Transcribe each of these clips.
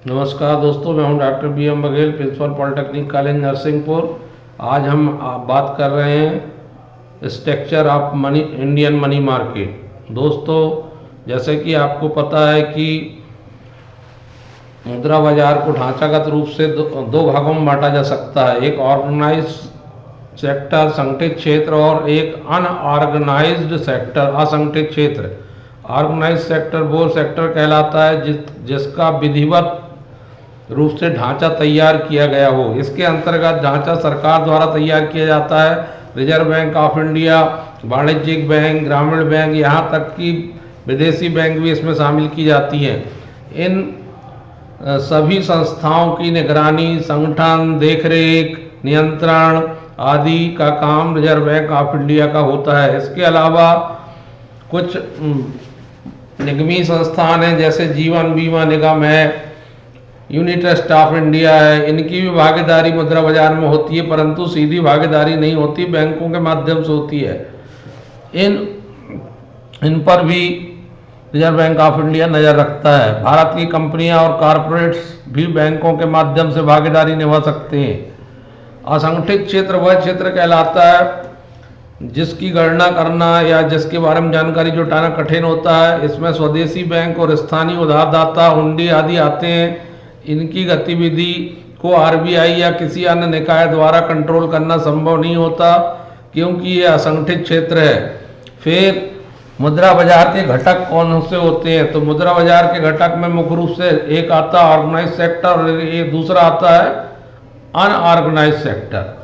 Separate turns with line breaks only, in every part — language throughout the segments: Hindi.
नमस्कार दोस्तों, मैं हूं doctor B.M. Baghel, principal polytechnic college Narsinghpur. आज हम बात कर रहे हैं structure of money, Indian money market. दोस्तों, जैसे कि आपको पता है कि मुद्रा बाजार को ढांचागत रूप से दो भागों में बांटा जा सकता है। एक ऑर्गेनाइज सेक्टर, संगठित क्षेत्र, और एक अनऑर्गेनाइज्ड सेक्टर, असंगठित क्षेत्र। ऑर्गेनाइज सेक्टर वो सेक्टर कहलाता है जिसका विधिवत रूप से ढांचा तैयार किया गया हो। इसके अंतर्गत ढांचा सरकार द्वारा तैयार किया जाता है। रिजर्व बैंक ऑफ इंडिया, वाणिज्यिक बैंक, ग्रामीण बैंक, यहाँ तक कि विदेशी बैंक भी इसमें शामिल की जाती हैं। इन सभी संस्थाओं की निगरानी, संगठन, देखरेख, नियंत्रण आदि का काम रिजर्व बैंक ऑफ इंडिया का होता है। इसके अलावा कुछ निगमी संस्थान हैं, जैसे जीवन बीमा निगम है, यूनिट ट्रस्ट ऑफ इंडिया है। इनकी भी भागीदारी मुद्रा बाजार में होती है, परंतु सीधी भागीदारी नहीं होती, बैंकों के माध्यम से होती है। इन पर भी रिजर्व बैंक ऑफ इंडिया नज़र रखता है। भारत की कंपनियां और कॉरपोरेट्स भी बैंकों के माध्यम से भागीदारी निभा सकते हैं। असंगठित क्षेत्र वह क्षेत्र कहलाता है जिसकी गणना करना या जिसके बारे में जानकारी जुटाना कठिन होता है। इसमें स्वदेशी बैंक और स्थानीय उधारदाता, हुंडी आदि आते हैं। इनकी गतिविधि को आरबीआई या किसी अन्य निकाय द्वारा कंट्रोल करना संभव नहीं होता, क्योंकि ये असंगठित क्षेत्र है। फिर मुद्रा बाजार के घटक कौन से होते हैं? तो मुद्रा बाजार के घटक में मुख्य रूप से एक आता है ऑर्गेनाइज सेक्टर, और एक दूसरा आता है अनऑर्गेनाइज सेक्टर।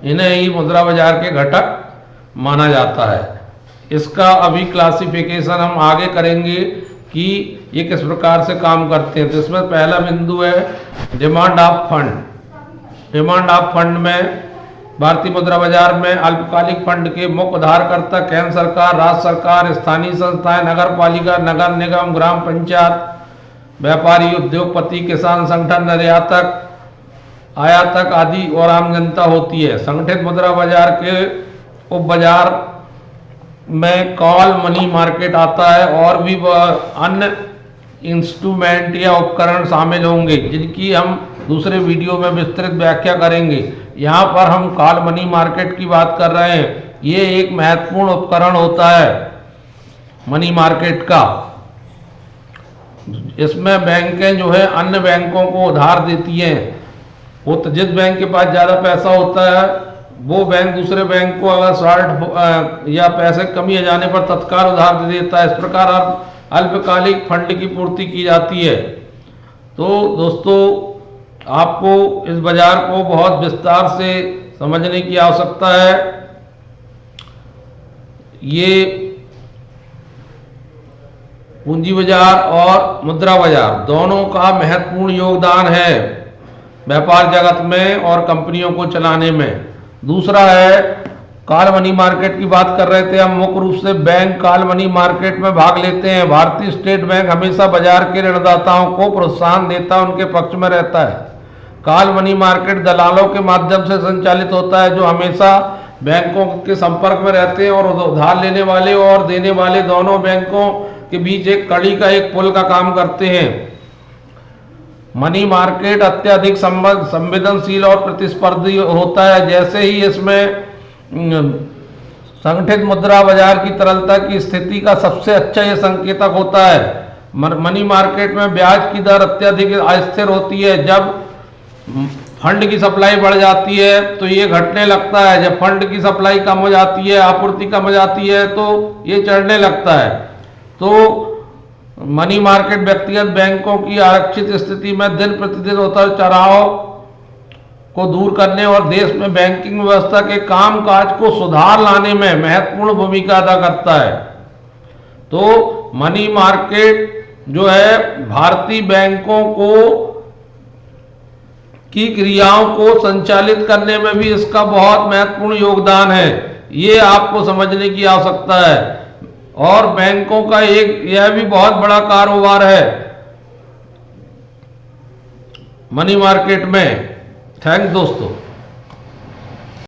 इन्हें ही मुद्रा बाजार के घटक माना जाता है। इसका अभी क्लासिफिकेशन हम आगे करेंगे कि ये किस प्रकार से काम करते हैं। तो इसमें पहला बिंदु है demand of fund. Demand of fund में भारतीय मुद्रा बाजार में अल्पकालिक फंड के मुख्य उधारकर्ता केंद्र सरकार, राज्य सरकार, स्थानीय संस्थाएं, नगर पालिका, नगर निगम, ग्राम पंचायत, व्यापारी, उद्योगपति, किसान संगठन, निर्यातक, आयातक आदि और आम जनता होती है। संगठित मुद्रा बाजार के उप बाजार में कॉल मनी मार्केट आता है, और भी अन्य इंस्ट्रूमेंट या उपकरण शामिल होंगे, जिनकी हम दूसरे वीडियो में विस्तृत व्याख्या करेंगे। यहाँ पर हम कॉल मनी मार्केट की बात कर रहे हैं। ये एक महत्वपूर्ण उपकरण होता है मनी मार्केट का। इसमें बैंकें जो है अन्य बैंकों को उधार देती हैं। वो तो जिस बैंक के पास ज़्यादा पैसा होता है, वो बैंक दूसरे बैंक को अगर शॉर्ट या पैसे कमी आ जाने पर तत्काल उधार दे देता है। इस प्रकार अल्पकालिक फंड की पूर्ति की जाती है। तो दोस्तों, आपको इस बाजार को बहुत विस्तार से समझने की आवश्यकता है। ये पूंजी बाजार और मुद्रा बाजार दोनों का महत्वपूर्ण योगदान है व्यापार जगत में और कंपनियों को चलाने में। दूसरा है कॉल मनी मार्केट की बात कर रहे थे हम। मुख्य रूप से बैंक कॉल मनी मार्केट में भाग लेते हैं। भारतीय स्टेट बैंक हमेशा बाजार के ऋणदाताओं को प्रोत्साहन देता, उनके पक्ष में रहता है। कॉल मनी मार्केट दलालों के माध्यम से संचालित होता है, जो हमेशा बैंकों के संपर्क में रहते हैं और उधार लेने वाले और देने वाले दोनों बैंकों के बीच एक कड़ी का, एक पुल का काम करते हैं। मनी मार्केट अत्यधिक संवेदनशील और प्रतिस्पर्धी होता है। जैसे ही इसमें संगठित मुद्रा बाजार की तरलता की स्थिति का सबसे अच्छा ये संकेतक होता है। मनी मार्केट में ब्याज की दर अत्यधिक अस्थिर होती है। जब फंड की सप्लाई बढ़ जाती है तो ये घटने लगता है। जब फंड की सप्लाई कम हो जाती है, आपूर्ति कम हो जाती है, तो ये चढ़ने लगता है। तो मनी मार्केट व्यक्तिगत बैंकों की आरक्षित स्थिति में दिन प्रतिदिन उतार चढ़ाव को दूर करने और देश में बैंकिंग व्यवस्था के कामकाज को सुधार लाने में महत्वपूर्ण भूमिका अदा करता है। तो मनी मार्केट जो है भारतीय बैंकों को की क्रियाओं को संचालित करने में भी इसका बहुत महत्वपूर्ण योगदान है। ये आपको समझने की आवश्यकता है। और बैंकों का एक यह भी बहुत बड़ा कारोबार है मनी मार्केट में। थैंक्स दोस्तों।